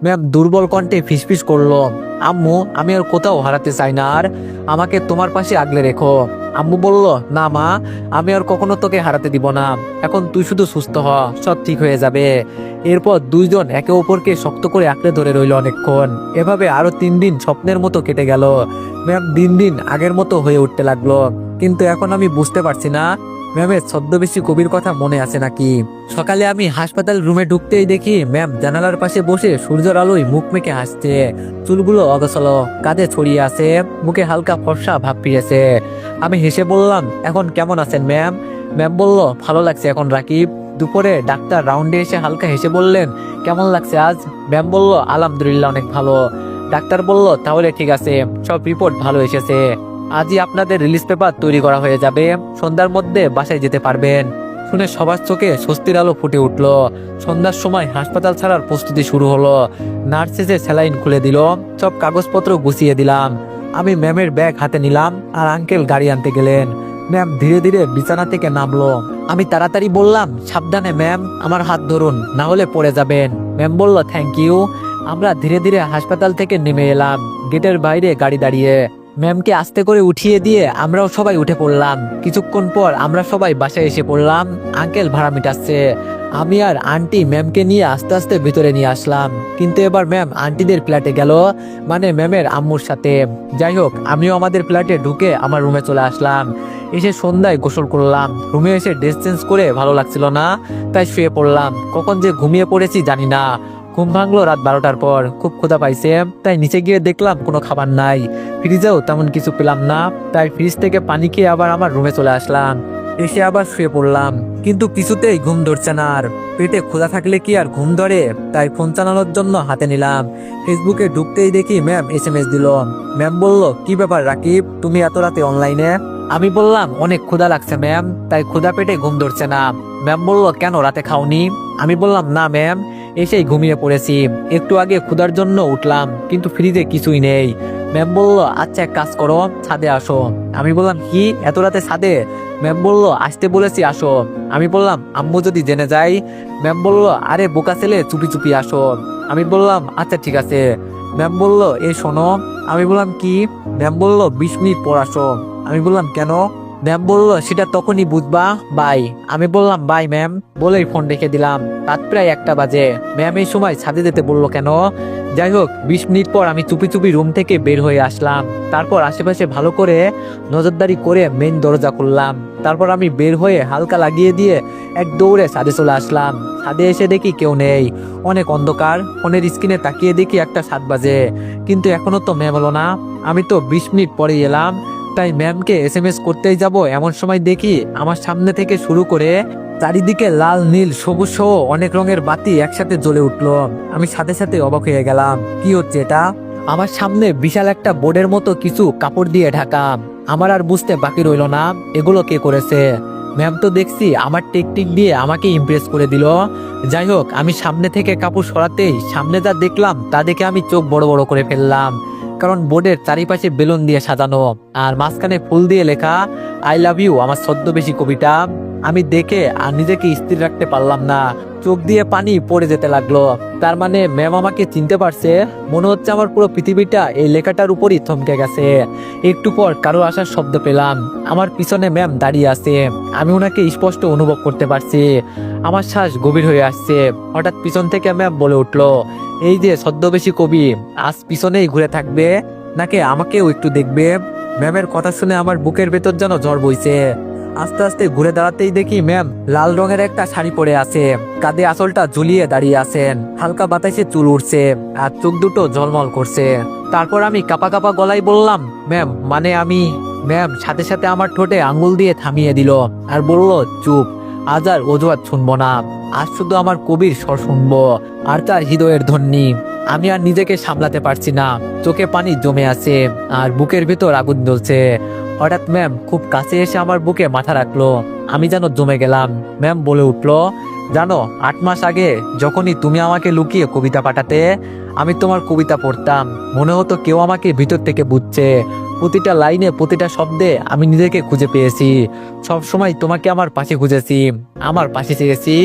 ম্যাম দুর্বল কণ্ঠে ফিসফিস করলো, আম্মু, আমি আর কোথাও হারাতে চাই না, আর আমাকে তোমার পাশে আগলে রেখো। আম্মু বলল, না মা, আমি আর কখনো তোকে হারাতে দিব না। এখন তুই শুধু সুস্থ হ, সব ঠিক হয়ে যাবে। এরপর দুইজন একে অপরকে শক্ত করে আঁকড়ে ধরে রইল অনেকক্ষণ। এভাবে আরো 3 দিন স্বপ্নের মতো কেটে গেল। ম্যাম দিন দিন আগের মতো হয়ে উঠতে লাগলো। কিন্তু এখন আমি বুঝতে পারছি না ম্যামের ছদ্মবেশী কবির কথা মনে আছে নাকি। সকালে আমি হাসপাতাল রুমে ঢুকতেই দেখি ম্যাম জানালার পাশে বসে সূর্যের আলোয় মুখ মেখে হাসছে। চুলগুলো অগোছালো, কাঁধে ছড়িয়ে আছে, মুখে হালকা ফর্সা ভাব ফিরেছে। আমি হেসে বললাম, এখন কেমন আছেন ম্যাম? ম্যাম বলল, ভালো লাগছে এখন রাকিব। দুপুরে ডাক্তার রাউন্ডে এসে হালকা হেসে বললেন, কেমন লাগছে আজ? ম্যাম বলল, আলহামদুলিল্লাহ, অনেক ভালো। ডাক্তার বলল, তাহলে ঠিক আছে, সব রিপোর্ট ভালো এসেছে। আজই আপনাদের রিলিজ পেপার তৈরি করা হয়ে যাবে, সন্ধ্যার মধ্যে বাসায় যেতে পারবেন। শুনে সবার চোখে স্বস্তির আলো ফুটে উঠল। সন্ধ্যার সময় হাসপাতাল ছাড়ার প্রস্তুতি শুরু হলো। নার্স এসে স্যালাইন খুলে দিল, সব কাগজপত্র গুছিয়ে দিলাম। আমি ম্যামের ব্যাগ হাতে নিলাম আর আঙ্কেল গাড়ি আনতে গেলেন। ম্যাম ধীরে ধীরে বিছানা থেকে নামলো। আমি তাড়াতাড়ি বললাম, সাবধানে ম্যাম, আমার হাত ধরুন, না হলে পড়ে যাবেন। ম্যাম বলল, থ্যাংক ইউ। আমরা ধীরে ধীরে হাসপাতাল থেকে নেমে এলাম। গেটের বাইরে গাড়ি দাঁড়িয়ে। ম্যামকে আস্তে করে উঠিয়ে দিয়ে আমরাও সবাই উঠে পড়লাম। কিছুক্ষণ পর আমরা সবাই বাসায় এসে পড়লাম। আঙ্কেল ভাড়া মিটাচ্ছে। আমি আর আন্টি ম্যামকে নিয়ে আস্তে আস্তে ভিতরে নিয়ে আসলাম। কিন্তু এবার ম্যাম আন্টিদের ফ্ল্যাটে গেল, মানে ম্যামের আম্মুর সাথে। যাই হোক, আমিও আমাদের ফ্ল্যাটে ঢুকে আমার রুমে চলে আসলাম। এসে সন্ধ্যায় গোসল করলাম। রুমে এসে ড্রেস চেঞ্জ করে ভালো লাগছিল না, তাই শুয়ে পড়লাম। কখন যে ঘুমিয়ে পড়েছি জানি না। ঘুম ভাঙলো রাত 12টার পর। খুব ক্ষুধা পাইছে, তাই নিচে গিয়ে দেখলাম কোনো খাবার নাই। ফ্রিজেও তেমন কিছু পেলাম না, তাই ফ্রিজ থেকে পানি খেয়ে আবার আমার রুমে চলে আসলাম। এসে আবার শুয়ে পড়লাম, কিন্তু কিছুতেই ঘুম ধরছে না। আর পেটে ক্ষুধা থাকলে কি আর ঘুম ধরে? তাই ফোন চালানোর জন্য হাতে নিলাম। ফেসবুকে ঢুকতেই দেখি ম্যাম SMS দিল। ম্যাম বলল, কি ব্যাপার রাকিব, তুমি এত রাতে অনলাইনে? আমি বললাম, অনেক ক্ষুধা লাগছে ম্যাম, তাই ক্ষুধা পেটে ঘুম ধরছে না। ম্যাম বলল, কেন, রাতে খাওনি? আমি বললাম, না ম্যাম, এসেই ঘুমিয়ে পড়েছি। একটু আগে ক্ষুধার জন্য উঠলাম, কিন্তু ফ্রিজে কিছুই নেই। ম্যাম বলল, আচ্ছা এক কাজ করো, ছাদে আসো। আমি বললাম, কি, এত রাতে ছাদে? ম্যাম বলল, আসতে বলেছি, আসো। আমি বললাম, আম্মু যদি জেনে যায়? ম্যাম বলল, আরে বোকা ছেলে, চুপি চুপি আসো। আমি বললাম, আচ্ছা ঠিক আছে। ম্যাম বলল, এই শোনো। আমি বললাম, কি? ম্যাম বলল, 20 মিনিট পর আসো। আমি বললাম, কেন? ম্যাম বললো সেটা তখনই বুঝবা বাই। আমি বললাম বাই ম্যাম বলেই ফোন রেখে দিলাম। রাত প্রায় 1টা বাজে। ম্যাম এই সময় ছাদে যেতে বললো কেন? যাই হোক 20 মিনিট পর আমি চুপি চুপি রুম থেকে বের হয়ে আসলাম। তারপর আশেপাশে ভালো করে নজরদারি করে মেইন দরজা খুললাম। তারপর আমি বের হয়ে হালকা লাগিয়ে দিয়ে এক দৌড়ে ছাদে চলে আসলাম। ছাদে এসে দেখি কেউ নেই, অনেক অন্ধকার। ফোনের স্ক্রিনে তাকিয়ে দেখি 1টা 7 বাজে, কিন্তু এখনো তো ম্যাম হলো না। আমি তো 20 মিনিট পরে এলাম, তাই ম্যামকে SMS করতেই যাব এমন সময় দেখি আমার সামনে থেকে শুরু করে চারিদিকে লাল নীল সবুজ সহ অনেক রঙের বাতি একসাথে জ্বলে উঠলো। আমি সাথে সাথে অবাক হয়ে গেলাম, কি হচ্ছে এটা? আমার সামনে বিশাল একটা বোর্ডের মতো কিছু কাপড় দিয়ে ঢাকা। আমার আর বুঝতে বাকি রইল না এগুলো কে করেছে। ম্যাম তো দেখছি আমার টেকটিক দিয়ে আমাকে ইমপ্রেস করে দিল। যাই হোক আমি সামনে থেকে কাপড় সরাতেই সামনে যা দেখলাম তা দেখে আমি চোখ বড় বড় করে ফেললাম। কারণ বোর্ডের চারিপাশে বেলুন দিয়ে সাজানো আর মাঝখানে ফুল দিয়ে লেখা আই লাভ ইউ, আমার ছদ্মবেশী কবিতা। আমি দেখে আর নিজেকে স্থির রাখতে পারলাম না, চোখ দিয়ে পানি পড়ে যেতে লাগলো। তার মানে ম্যাম আমাকে চিনতে পারছে। মনে হচ্ছে আমার পুরো পৃথিবীটা এই লেখাটার উপরই থমকে গেছে। একটু পর কারো আসার শব্দ পেলাম। আমার পিছনে ম্যাম দাঁড়িয়ে আছে। আমি ওনাকে স্পষ্ট অনুভব করতে পারছি। আমার শ্বাস গভীর হয়ে আসছে। হঠাৎ পিছন থেকে ম্যাম বলে উঠলো, এই যে ছদ্মবেশী কবি আজ পিছনেই ঘুরে থাকবে নাকি আমাকেও একটু দেখবে? ম্যামের কথা শুনে আমার বুকের ভেতর যেন জ্বর বইছে। আস্তে আস্তে ঘুরে দাঁড়াতেই দেখি ম্যাম লাল রঙের একটা শাড়ি পরে আছে, কাঁধে আঁচলটা ঝুলিয়ে দাঁড়িয়ে আছেন। হালকা বাতাসে চুল উঠছে আর চোখ দুটো ঝলমল করছে। তারপর আমি কাপা কাপা গলায় বললাম, ম্যাম মানে আমি। ম্যাম সাথে সাথে আমার ঠোঁটে আঙ্গুল দিয়ে থামিয়ে দিল আর বলল, চুপ, আজ আর অজুহাত শুনবো না। আজ শুধু আমার কবির স্বর শুনবো আর তার হৃদয়ের ধ্বনি। আমি আর নিজেকে সামলাতে পারছি না, চোখে পানি জমে আছে আর বুকের ভিতর আগুন জ্বলছে। হঠাৎ ম্যাম খুব কাছে এসে আমার বুকে মাথা রাখলো। আমি যেন জমে গেলাম। ম্যাম বলে উঠলো, জানো 8 মাস আগে যখনই তুমি আমাকে লুকিয়ে কবিতা পাঠাতে, আমি তোমার কবিতা পড়তাম। মনে হতো কেউ আমাকে ভিতর থেকে বুঝছে। প্রতিটা লাইনে প্রতিটা শব্দে আমি নিজেকে খুঁজে পেয়েছি। সব সময় তোমাকে আমার পাশে খুঁজেছি, আমার পাশে চেয়েছি।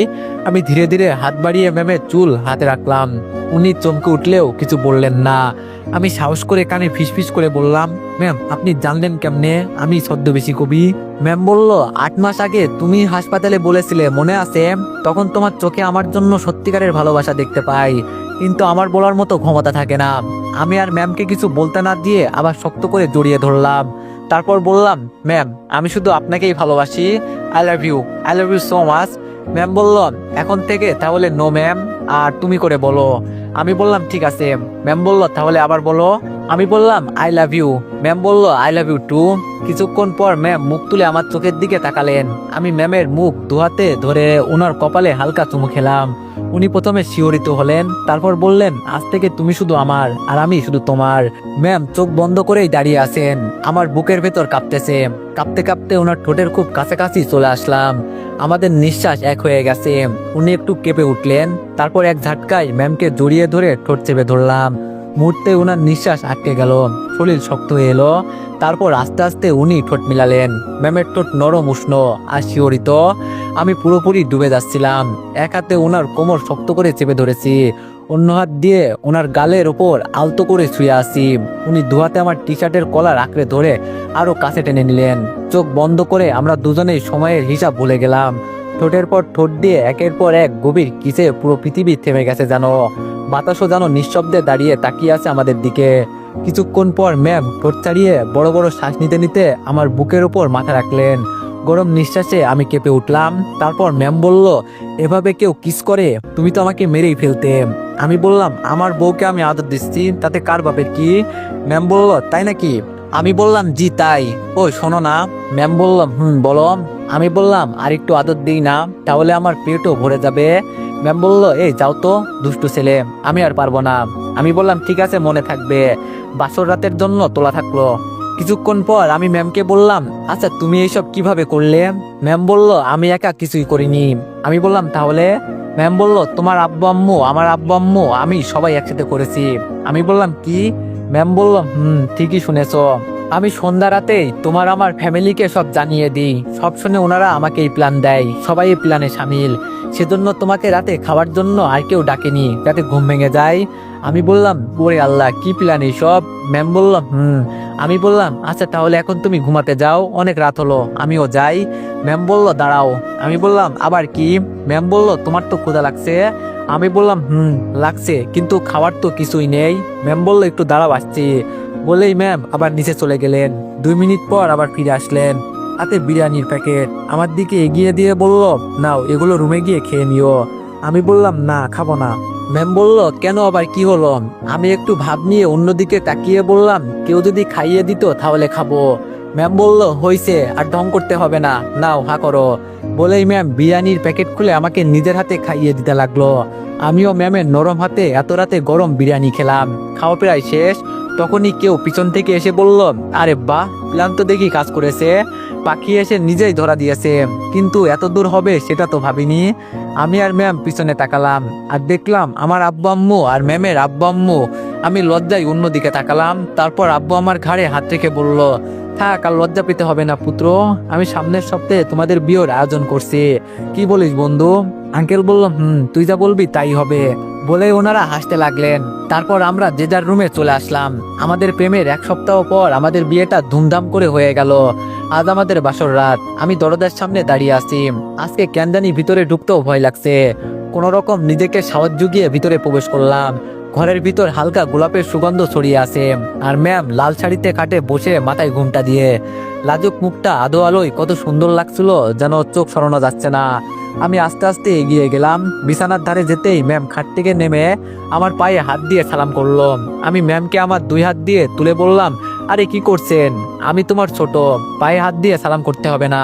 আমি ধীরে ধীরে হাত বাড়িয়ে ম্যামের চুল হাতে রাখলাম। উনি চমকে উঠলেও কিছু বললেন না। আমি সাহস করে কানে ফিসফিস করে বললাম, ম্যাম আপনি জানলেন কেমনে আমি ছদ্মবেশী কবি? ম্যাম বলল, 8 মাস আগে তুমি হাসপাতালে বলেছিলে মনে আছে? তখন তোমার চোখে আমার জন্য সত্যিকারের ভালোবাসা দেখতে পাই, কিন্তু আমার বলার মতো ক্ষমতা থাকে না। আমি আর ম্যামকে কিছু বলতে না দিয়ে আবার শক্ত করে জড়িয়ে ধরলাম। তারপর বললাম, ম্যাম আমি শুধু আপনাকেই ভালোবাসি। I love you, I love you so much. Ma'am বলল, এখন থেকে তাহলে নো ম্যাম, আর তুমি করে বলো। আমি বললাম ঠিক আছে। ম্যাম বলল, তাহলে আবার বলো। আমি বললাম আই লাভ ইউ। ম্যাম বলল, আই লাভ ইউ টু। কিছুক্ষণ পর ম্যাম মুখ তুলে আমার চোখের দিকে তাকালেন। আমি ম্যামের মুখ দুহাতে ধরে ওনার কপালে হালকা চুমু খেলাম। উনি প্রথমে শিহরিত হলেন, তারপর বললেন, আজ থেকে তুমি শুধু আমার আর আমি শুধু তোমার। ম্যাম চোখ বন্ধ করেই দাঁড়িয়ে আছেন। আমার বুকের ভেতর কাঁপতেছে। কাঁপতে কাঁপতে ওনার ঠোঁটের খুব কাছাকাছি চলে আসলাম। আমাদের নিঃশ্বাস এক হয়ে গেছে। উনি একটু কেঁপে উঠলেন। তারপর এক ঝাটকায় ম্যামকে জড়িয়ে ধরে ঠোঁট চেপে ধরলাম। মুহূর্তে ওনার নিঃশ্বাস আটকে গেল, শরীর শক্ত হয়ে এলো। তারপর আস্তে আস্তে উনি ঠোঁট মিলালেন। ম্যামের ঠোঁট নরম উষ্ণ আর শিহরিত। আমি পুরোপুরি ডুবে যাচ্ছিলাম। এক হাতে ওনার কোমর শক্ত করে চেপে ধরেছি, অন্য হাত দিয়ে ওনার গালের ওপর আলতো করে শুয়ে আছি। উনি দুহাতে আমার টি শার্টের কলার আঁকড়ে ধরে আরো কাছে টেনে নিলেন। চোখ বন্ধ করে আমরা দুজনেই সময়ের হিসাব ভুলে গেলাম। ঠোঁটের পর ঠোঁট দিয়ে একের পর এক গভীর কিসে পুরো পৃথিবী থেমে গেছে জানো। বাতাসও যেন নিঃশব্দে দাঁড়িয়ে তাকিয়ে আছে আমাদের দিকে। কিছুক্ষণ পর ম্যাম ঠোঁট ছাড়িয়ে বড় বড় শ্বাস নিতে নিতে আমার বুকের উপর মাথা রাখলেন। গরম নিঃশ্বাসে আমি কেঁপে উঠলাম। তারপর ম্যাম বলল, এভাবে কেউ কিস করে? তুমি তো আমাকে মেরেই ফেলতে। আমি বললাম, আমার বউকে আমি আদর দিচ্ছি, তাতে কার বাপের কি? ম্যাম বলল, তাই নাকি? আমি বললাম, জি তাই। ও শোনো না। ম্যাম বলল, বলো। আমি বললাম, আর একটু আদর দিই না, তাহলে আমার পেটও ভরে যাবে। ম্যাম বলল, এই যাও তো দুষ্টু ছেলে, আমি আর পারবো না। আমি বললাম, ঠিক আছে মনে থাকবে। বাসর রাতের জন্য তোলা থাকলো। কিছুক্ষণ পর আমি ম্যামকে বললাম, আচ্ছা তুমি এইসব কিভাবে করলে? ম্যাম বলল, আমি একা কিছুই করিনি। আমি বললাম, তাহলে? ম্যাম বলল, তোমার আব্বু আম্মু, আমার আব্বু আম্মু, আমি সবাই একসাথে করেছি। আমি বললাম, কি? ম্যাম বলল, ঠিকই শুনেছ। আমি সন্ধ্যা রাতেই তোমার আমার ফ্যামিলিকে সব জানিয়ে দিই। সব শুনে ওনারা আমাকে এই প্ল্যান দেয়, সবাই এই প্ল্যানে সামিল। সেজন্য তোমাকে রাতে খাওয়ার জন্য আর কেউ ডাকেনি, যাতে ঘুম ভেঙে যায়। আমি বললাম ওরে আল্লাহ, কি প্ল্যান এইসব? ম্যাম বলল আমি বললাম আচ্ছা তাহলে এখন তুমি ঘুমাতে যাও, অনেক রাত হলো, আমিও যাই। ম্যাম বলল দাঁড়াও। আমি বললাম আবার কি? ম্যাম বলল তোমার তো ক্ষুধা লাগছে। আমি বললাম লাগছে, কিন্তু খাবার তো কিছুই নেই। ম্যাম বলল একটু দাঁড়াও আসছি। বলেই ম্যাম আবার নিচে চলে গেলেন। 2 মিনিট পর আবার ফিরে আসলেন, হাতে বিরিয়ানির প্যাকেট আমার দিকে এগিয়ে দিয়ে বলল নাও, এগুলো রুমে গিয়ে খেয়ে নিও। আমি বললাম না, খাবো না। ম্যাম বলল কেন, আবার কি হলো? আমি একটু ভাব নিয়ে অন্যদিকে তাকিয়ে বললাম কেউ যদি খাইয়ে দিত তাহলে খাবো। ম্যাম বলল হইছে, আর ঢং করতে হবে না, নাও হা করো। বলেই ম্যাম বিরিয়ানির প্যাকেট খুলে আমাকে নিজের হাতে খাইয়ে দিতে লাগলো। আমিও ম্যামের নরম হাতে এত রাতে গরম বিরিয়ানি খেলাম। খাওয়া প্রায় শেষ, তখনই কেউ পিছন থেকে এসে বলল আরে বাহ, প্ল্যান তো দেখি কাজ করেছে। পাখি এসে নিজেই ধরা দিয়েছে, কিন্তু এত দূর হবে সেটা তো ভাবিনি। আমি আর ম্যাম পিছনে তাকালাম, আর দেখলাম আমার আব্বু আম্মু আর ম্যামের আব্বু আম্মু। আমি লজ্জায় অন্যদিকে তাকালাম। তারপর আব্বু আমার ঘাড়ে হাত রেখে বলল থাক, আর লজ্জা পেতে হবে না পুত্র, আমি সামনের সপ্তাহে তোমাদের বিয়ের আয়োজন করছি। কি বলিস বন্ধু? আঙ্কেল বলল তুই যা বলবি তাই হবে। বলে ওনারা হাসতে লাগলেন। তারপর আমরা যে যার রুমে চলে আসলাম। আমাদের প্রেমের 1 সপ্তাহ পর আমাদের বিয়েটা ধুমধাম করে হয়ে গেল। আজ আমাদের বাসর রাত। আমি দরজার সামনে দাঁড়িয়ে আছি। আজকে কেন জানি ভিতরে ঢুকতেও ভয় লাগছে। কোনো রকম নিজেকে সাহস জুগিয়ে ভিতরে প্রবেশ করলাম। ঘরের ভিতর হালকা গোলাপের সুগন্ধ ছড়িয়ে আছে, আর ম্যাম লাল শাড়িতে খাটে বসে মাথায় ঘুমটা দিয়ে। লাজুক মুখটা আদো আলোয় কত সুন্দর লাগছিল, যেন চোখ সরানো যাচ্ছে না। আমি আস্তে আস্তে এগিয়ে গেলাম। বিছানার ধারে যেতেই ম্যাম খাট থেকে নেমে আমার পায়ে হাত দিয়ে সালাম করলো। আমি ম্যামকে আমার 2 হাত দিয়ে তুলে বললাম আরে কি করছেন? আমি তোমার ছোট, পায়ে হাত দিয়ে সালাম করতে হবে না।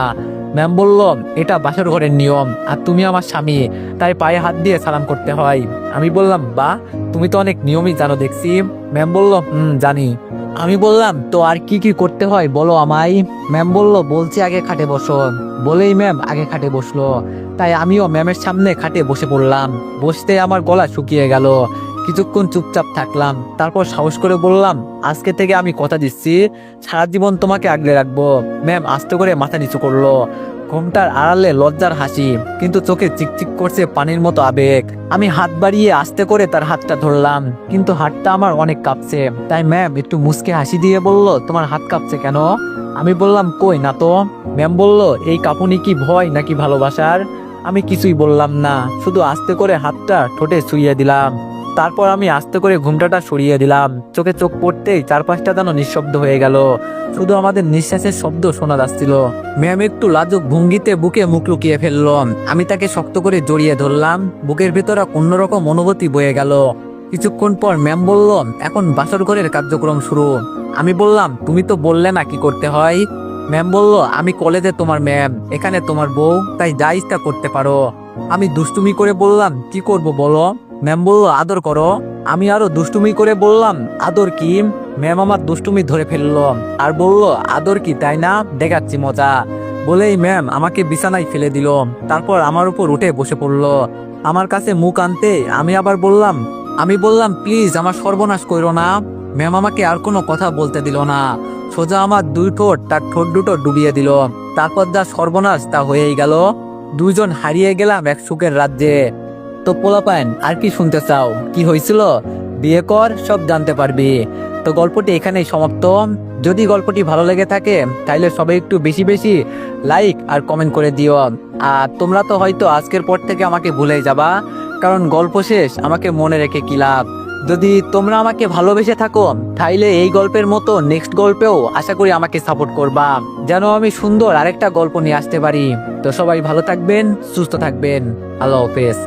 ম্যাম বলল এটা বাসর ঘরের নিয়ম, আর তুমি আমার স্বামী, তাই পায়ে হাত দিয়ে সালাম করতে হয়। আমি বললাম বাহ, তুমি তো অনেক নিয়মই জানো দেখছি। ম্যাম বলল জানি। আমি বললাম তো আর কি কি করতে হয় বলো আমায়। ম্যাম বলল বলছি আগে খাটে বসো। বলেই ম্যাম আগে খাটে বসলো। তাই আমিও ম্যামের সামনে খাটে বসে পড়লাম। বসতে আমার গলা শুকিয়ে গেল। কিছুক্ষণ চুপচাপ থাকলাম, তারপর সাহস করে বললাম আজকে থেকে আমি কথা দিচ্ছি সারা জীবন তোমাকে আগলে রাখবো। ম্যাম আস্তে করে মাথা নিচু করলো। ঘুমটার আড়ালে লজ্জার হাসি, কিন্তু চোখে চিকচিক করছে পানির মতো আবেগ। আমি হাত বাড়িয়ে আস্তে করে তার হাতটা ধরলাম, কিন্তু হাতটা আমার অনেক কাঁপছে। তাই ম্যাম একটু মুচকে হাসি দিয়ে বলল তোমার হাত কাঁপছে কেন? আমি বললাম কই না তো। ম্যাম বলল এই কাঁপুনি কি ভয় নাকি ভালোবাসার? আমি কিছুই বললাম না, শুধু আস্তে করে হাতটা ঠোঁটে ছুঁয়ে দিলাম। তারপর আমি আস্তে করে ঘুমটাটা সরিয়ে দিলাম। চোখে চোখ পড়তেই চারপাশটা যেন নিঃশব্দ হয়ে গেল, শুধু আমাদের নিঃশ্বাসের শব্দ শোনা যাচ্ছিল। ম্যাম একটু লাজুক ভঙ্গিতে বুকে মুখ লুকিয়ে ফেলল। আমি তাকে শক্ত করে জড়িয়ে ধরলাম। বুকের ভেতরে অন্যরকম অনুভূতি বয়ে গেল। কিছুক্ষণ পর ম্যাম বলল এখন বাসর ঘরের কার্যক্রম শুরু। আমি বললাম তুমি তো বললে না কি করতে হয়। ম্যাম বলল আমি কলেজে তোমার ম্যাম, এখানে তোমার বউ, তাই যা ইচ্ছা করতে পারো। আমি দুষ্টুমি করে বললাম কি করব বলো। ম্যাম বলল আদর করো। আমি আরো দুষ্টুমি করে বললাম আদর কি? ম্যাম আমার দুষ্টুমি ধরে ফেললো আর বলল আদর কি তাই না, দেখাচ্ছি মজা। বলেই ম্যাম আমাকে বিছানায় ফেলে দিল। তারপর আমার উপর উঠে বসে পড়লো। আমার কাছে মুখ আনতে আমি বললাম প্লিজ আমার সর্বনাশ করো না। ম্যাম আমাকে আর কোনো কথা বলতে দিল না, সোজা আমার 2 ঠোঁট তার ঠোঁট দুটো ডুবিয়ে দিল। তারপর যা সর্বনাশ তা হয়েই গেল। দুজন হারিয়ে গেলাম এক সুখের রাজ্যে। তো পোলাপাইন আর কি শুনতে চাও? কি হয়েছিল? বিয়ে কর, সব জানতে পারবি। তো গল্পটি এখানেই সমাপ্ত। যদি গল্পটি ভালো লেগে থাকে তাহলে সবাই একটু বেশি বেশি লাইক আর কমেন্ট করে দিও। আর তোমরা তো হয়তো আজকের পর থেকে আমাকে ভুলেই যাবা, কারণ গল্প শেষ, আমাকে মনে রেখে কি লাভ। যদি তোমরা আমাকে ভালোবেসে থাকো তাইলে এই গল্পের মতো নেক্সট গল্পেও আশা করি আমাকে সাপোর্ট করবা, যেন আমি সুন্দর আরেকটা গল্প নিয়ে আসতে পারি। তো সবাই ভালো থাকবেন, সুস্থ থাকবেন। আল্লাহ হাফেজ।